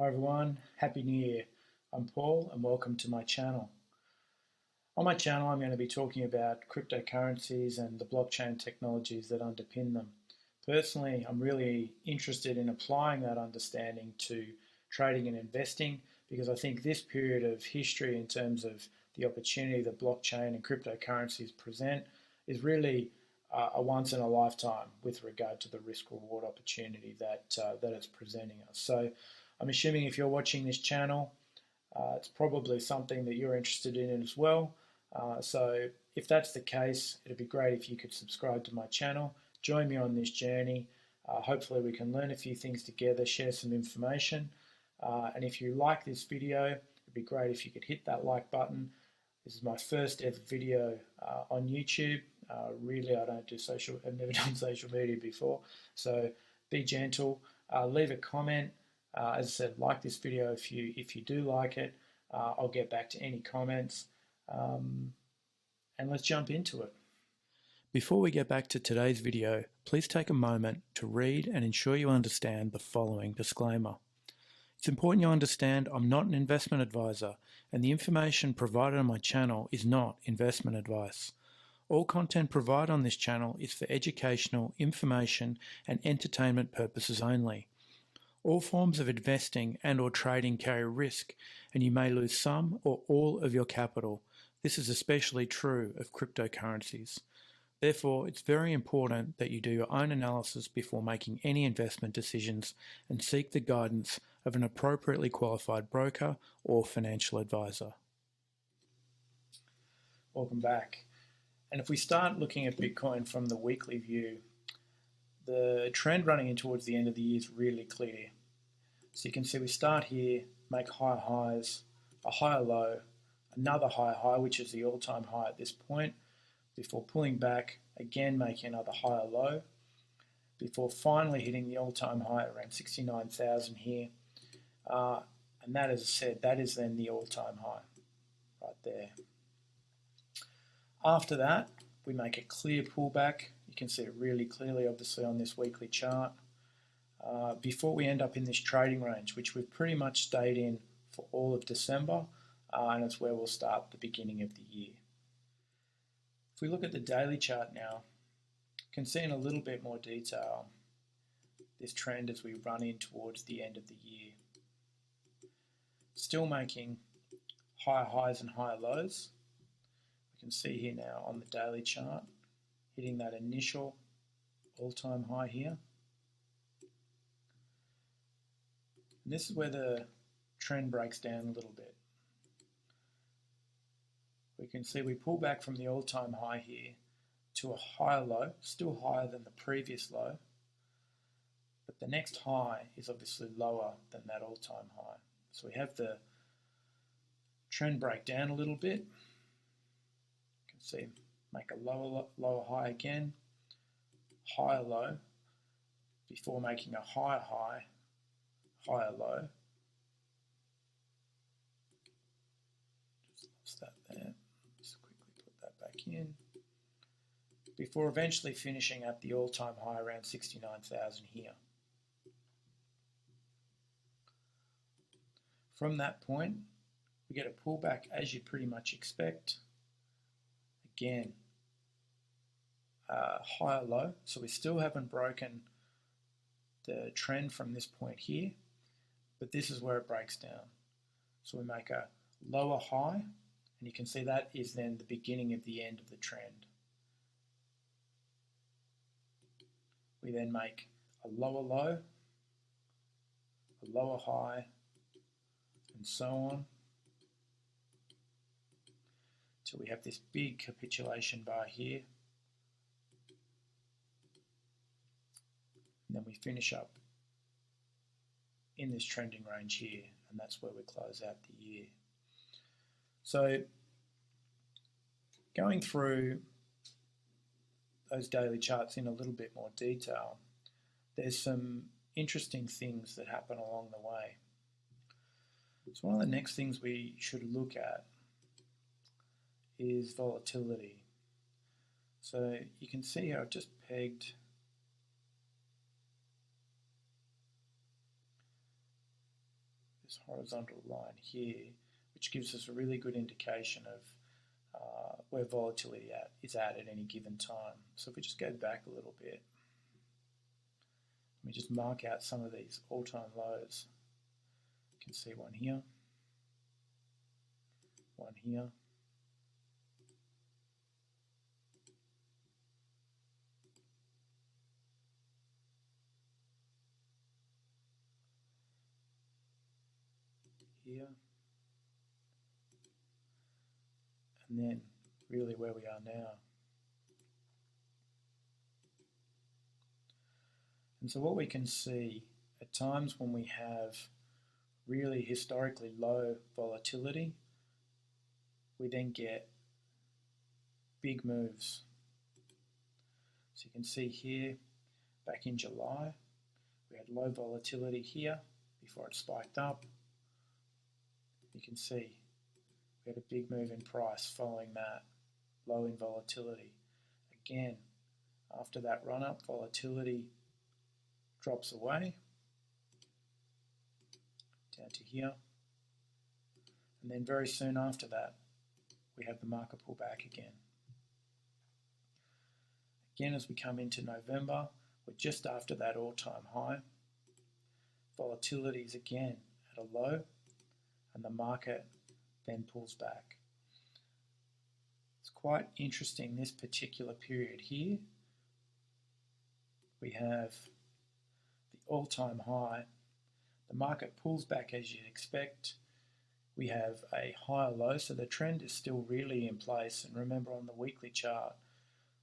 Hi everyone, Happy New Year. I'm Paul and welcome to my channel. On my channel I'm going to be talking about cryptocurrencies and the blockchain technologies that underpin them. Personally, I'm really interested in applying that understanding to trading and investing because I think this period of history in terms of the opportunity that blockchain and cryptocurrencies present is really a once in a lifetime with regard to the risk reward opportunity that it's presenting us. So I'm assuming if you're watching this channel, it's probably something that you're interested in as well. So if that's the case, it'd be great if you could subscribe to my channel, join me on this journey. Hopefully we can learn a few things together, share some information. And if you like this video, it'd be great if you could hit that like button. This is my first ever video on YouTube. Really, I've never done social media before. So be gentle, leave a comment. As I said, like this video if you do like it. I'll get back to any comments. And let's jump into it. Before we get back to today's video, please take a moment to read and ensure you understand the following disclaimer. It's important you understand I'm not an investment advisor and the information provided on my channel is not investment advice. All content provided on this channel is for educational, information and entertainment purposes only. All forms of investing and/or trading carry risk, and you may lose some or all of your capital. This is especially true of cryptocurrencies. Therefore, it's very important that you do your own analysis before making any investment decisions and seek the guidance of an appropriately qualified broker or financial advisor. Welcome back. And if we start looking at Bitcoin from the weekly view, the trend running in towards the end of the year is really clear. So you can see we start here, make higher highs, a higher low, another higher high, which is the all-time high at this point, before pulling back, again making another higher low, before finally hitting the all-time high around 69,000 here. And that, as I said, that is then the all-time high right there. After that, we make a clear pullback. You can see it really clearly, obviously, on this weekly chart. Before we end up in this trading range, which we've pretty much stayed in for all of December, and it's where we'll start the beginning of the year. If we look at the daily chart now, you can see in a little bit more detail this trend as we run in towards the end of the year. Still making higher highs and higher lows. We can see here now on the daily chart, hitting that initial all-time high here. And this is where the trend breaks down a little bit. We can see we pull back from the all-time high here to a higher low, still higher than the previous low, but the next high is obviously lower than that all-time high. So we have the trend break down a little bit. You can see make a lower high again, higher low, before making a higher high, higher low. Just lost that there. Just quickly put that back in. Before eventually finishing at the all-time high around 69,000 here. From that point, we get a pullback as you'd pretty much expect. Again, higher low. So we still haven't broken the trend from this point here, but this is where it breaks down. So we make a lower high, and you can see that is then the beginning of the end of the trend. We then make a lower low, a lower high, and so on, till we have this big capitulation bar here. And then we finish up in this trending range here, and that's where we close out the year. So going through those daily charts in a little bit more detail, there's some interesting things that happen along the way. So one of the next things we should look at is volatility. So you can see here I've just pegged this horizontal line here, which gives us a really good indication of where volatility is at any given time. So if we just go back a little bit, let me just mark out some of these all-time lows. You can see one here, one here, here, and then really where we are now. And so what we can see at times when we have really historically low volatility, we then get big moves. So you can see here, back in July, we had low volatility here before it spiked up. You can see we had a big move in price following that low in volatility. Again, after that run up, volatility drops away down to here, and then very soon after that we have the market pull back again. Again, as we come into November, we're just after that all-time high. Volatility is again at a low, and the market then pulls back. It's quite interesting, this particular period here. We have the all-time high. The market pulls back as you'd expect. We have a higher low, so the trend is still really in place. And remember, on the weekly chart,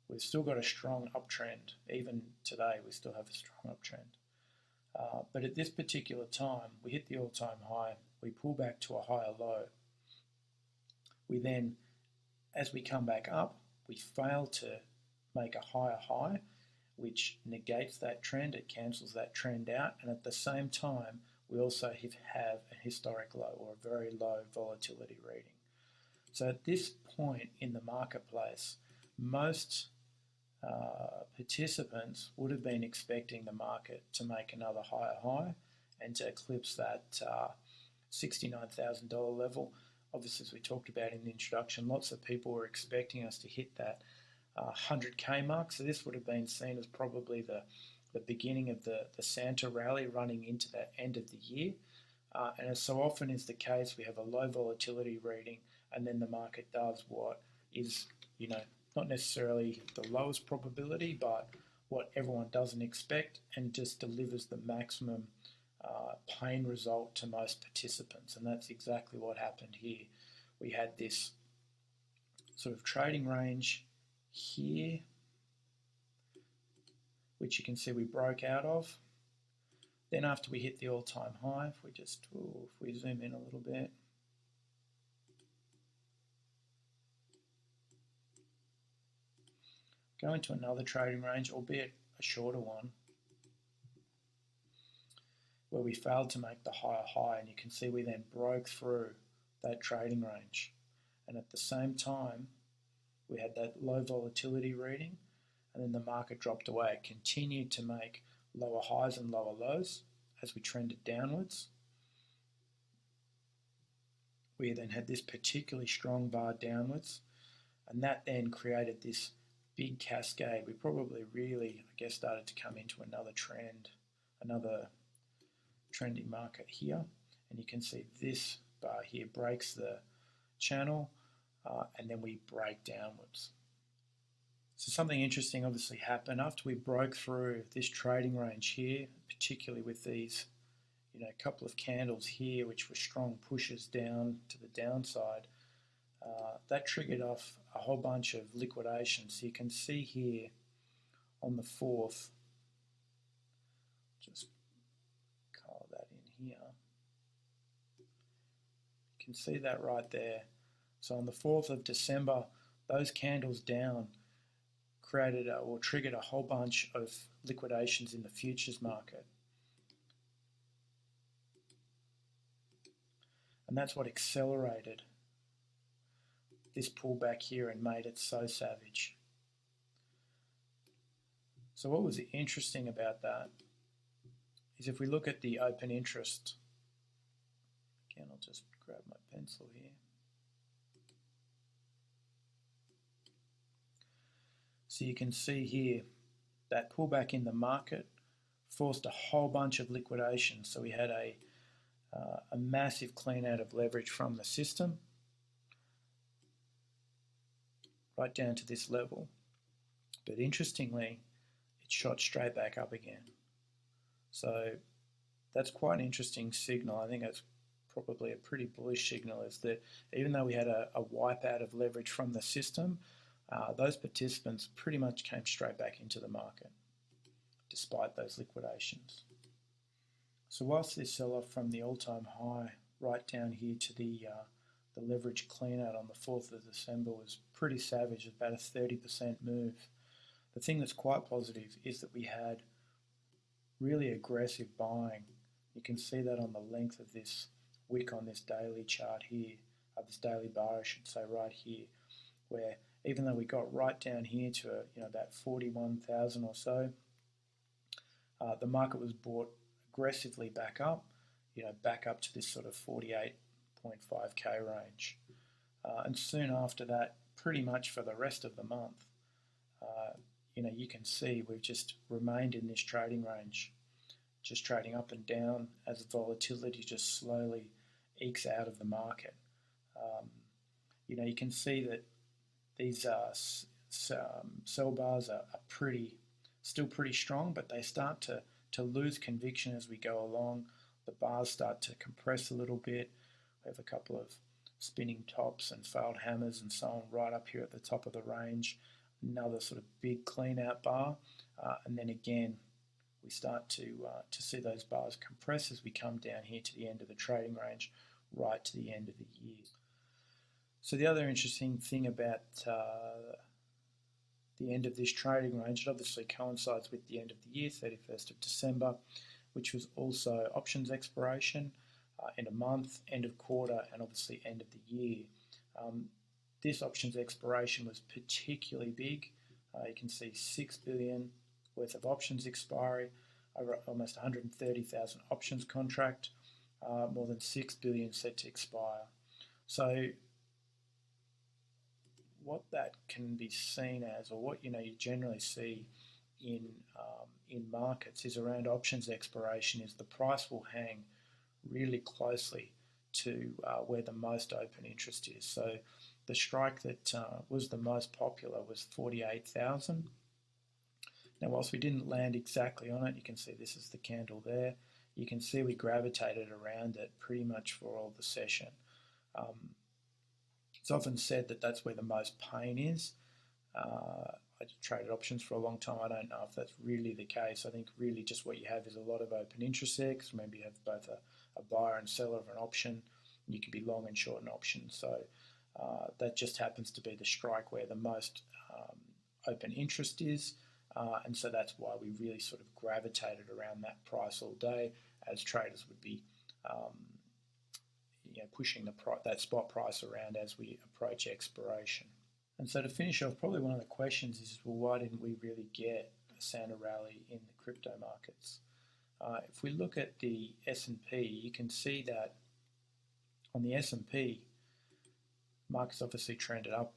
we've still got a strong uptrend. Even today, we still have a strong uptrend. But at this particular time, we hit the all-time high, we pull back to a higher low. We then, as we come back up, we fail to make a higher high, which negates that trend, it cancels that trend out, and at the same time, we also have a historic low or a very low volatility reading. So at this point in the marketplace, most participants would have been expecting the market to make another higher high and to eclipse that $69,000 level. Obviously, as we talked about in the introduction, lots of people were expecting us to hit that 100K mark. So this would have been seen as probably the beginning of the Santa rally running into the end of the year. And as so often is the case, we have a low volatility reading, and then the market does what is, not necessarily the lowest probability, but what everyone doesn't expect, and just delivers the maximum pain result to most participants. And that's exactly what happened here. We had this sort of trading range here, which you can see we broke out of. Then after we hit the all-time high, if we zoom in a little bit, go into another trading range, albeit a shorter one, where we failed to make the higher high, and you can see we then broke through that trading range. And at the same time, we had that low volatility reading, and then the market dropped away. It continued to make lower highs and lower lows as we trended downwards. We then had this particularly strong bar downwards, and that then created this big cascade. We probably really, started to come into another trend, another trending market here. And you can see this bar here breaks the channel, and then we break downwards. So something interesting obviously happened after we broke through this trading range here, particularly with these, couple of candles here, which were strong pushes down to the downside. That triggered off a whole bunch of liquidations. So you can see here on the 4th, just color that in here. You can see that right there. So on the 4th of December, those candles down created or triggered a whole bunch of liquidations in the futures market. And that's what accelerated this pullback here and made it so savage. So what was interesting about that is if we look at the open interest Again, I'll just grab my pencil here. So you can see here that pullback in the market forced a whole bunch of liquidations. So we had a massive clean out of leverage from the system right down to this level. But interestingly, it shot straight back up again. So that's quite an interesting signal. I think that's probably a pretty bullish signal, is that even though we had a wipeout of leverage from the system, those participants pretty much came straight back into the market despite those liquidations. So whilst this sell-off from the all-time high right down here to the leverage clean-out on the 4th of December was pretty savage, about a 30% move, the thing that's quite positive is that we had really aggressive buying. You can see that on the length of this wick on this daily chart here, this daily bar I should say, right here, where even though we got right down here to about 41,000 or so, the market was bought aggressively back up, back up to this sort of 48.5k range. And soon after that, pretty much for the rest of the month, you can see we've just remained in this trading range, just trading up and down as volatility just slowly ekes out of the market. You can see that these sell bars are still pretty strong, but they start to lose conviction as we go along. The bars start to compress a little bit. We have a couple of spinning tops and failed hammers and so on right up here at the top of the range. Another sort of big clean out bar, and then again we start to see those bars compress as we come down here to the end of the trading range, right to the end of the year. So the other interesting thing about the end of this trading range, it obviously coincides with the end of the year, 31st of December, which was also options expiration, end of month, end of quarter, and obviously end of the year. This options expiration was particularly big. You can see 6 billion worth of options expiry, over almost 130,000 options contract, more than 6 billion set to expire. So what that can be seen as, or what you generally see in markets, is around options expiration is the price will hang really closely to where the most open interest is. So the strike that was the most popular was 48,000. Now, whilst we didn't land exactly on it, you can see this is the candle there. You can see we gravitated around it pretty much for all the session. It's often said that that's where the most pain is. I traded options for a long time. I don't know if that's really the case. I think really just what you have is a lot of open interest there, because remember you have both a buyer and seller of an option. You can be long and short an option. So that just happens to be the strike where the most open interest is. And so that's why we really sort of gravitated around that price all day, as traders would be pushing that spot price around as we approach expiration. And so to finish off, probably one of the questions is, well, why didn't we really get a Santa rally in the crypto markets? If we look at the S&P, you can see that on the S&P, markets obviously trended up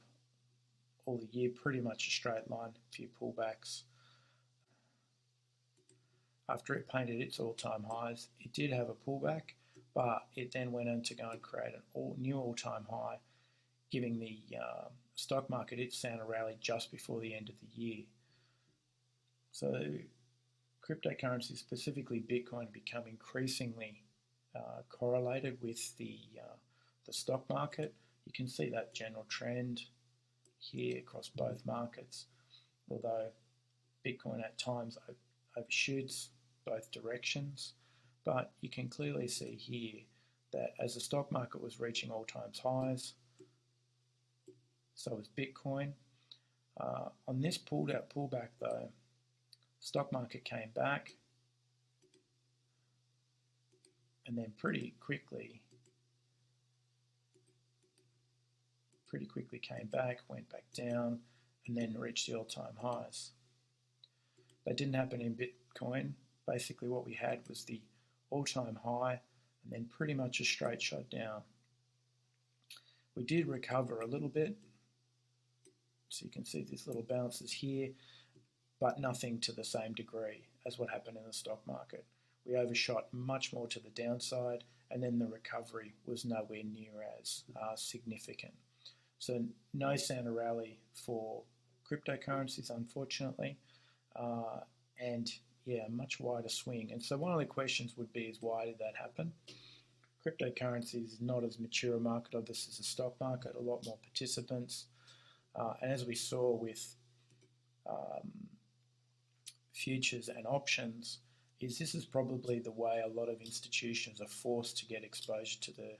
all the year, pretty much a straight line, a few pullbacks. After it painted its all-time highs, it did have a pullback, but it then went on to go and create an new all-time high, giving the stock market its Santa rally just before the end of the year. So cryptocurrencies, specifically Bitcoin, become increasingly correlated with the stock market. You can see that general trend here across both markets, although Bitcoin at times overshoots both directions. But you can clearly see here that as the stock market was reaching all-time highs, so was Bitcoin. On this pullback though, stock market came back and then pretty quickly came back, went back down, and then reached the all-time highs. That didn't happen in Bitcoin. Basically what we had was the all-time high, and then pretty much a straight shot down. We did recover a little bit, so you can see these little bounces here, but nothing to the same degree as what happened in the stock market. We overshot much more to the downside, and then the recovery was nowhere near as significant. So no Santa rally for cryptocurrencies, unfortunately, and yeah, much wider swing. And so one of the questions would be is why did that happen? Cryptocurrencies is not as mature a market, obviously, as the stock market, a lot more participants. And as we saw with futures and options, this is probably the way a lot of institutions are forced to get exposure to the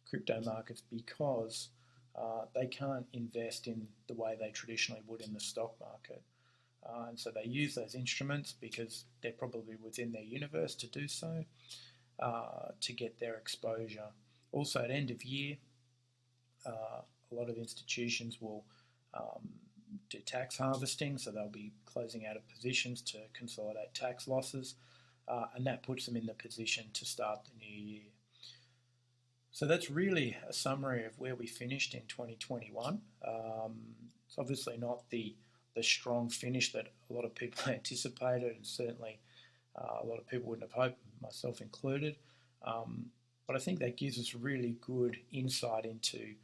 crypto markets because they can't invest in the way they traditionally would in the stock market. And so they use those instruments because they're probably within their universe to do so, to get their exposure. Also, at end of year, a lot of institutions will do tax harvesting, so they'll be closing out of positions to consolidate tax losses, and that puts them in the position to start the new year. So that's really a summary of where we finished in 2021. It's obviously not the strong finish that a lot of people anticipated, and certainly a lot of people wouldn't have hoped, myself included. But I think that gives us really good insight into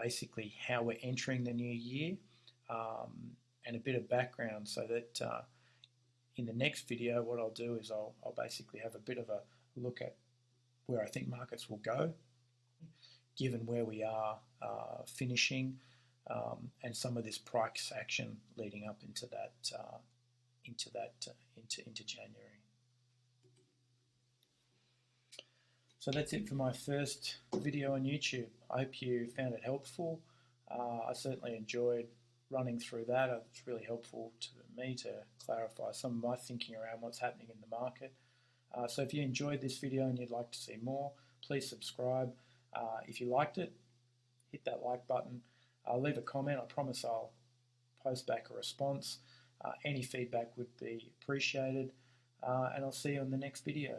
basically how we're entering the new year, and a bit of background, so that in the next video what I'll do is I'll basically have a bit of a look at where I think markets will go, given where we are finishing, and some of this price action leading up into January. So that's it for my first video on YouTube. I hope you found it helpful. I certainly enjoyed running through that. It's really helpful to me to clarify some of my thinking around what's happening in the market. So if you enjoyed this video and you'd like to see more, please subscribe. If you liked it, hit that like button. Leave a comment. I promise I'll post back a response. Any feedback would be appreciated. And I'll see you in the next video.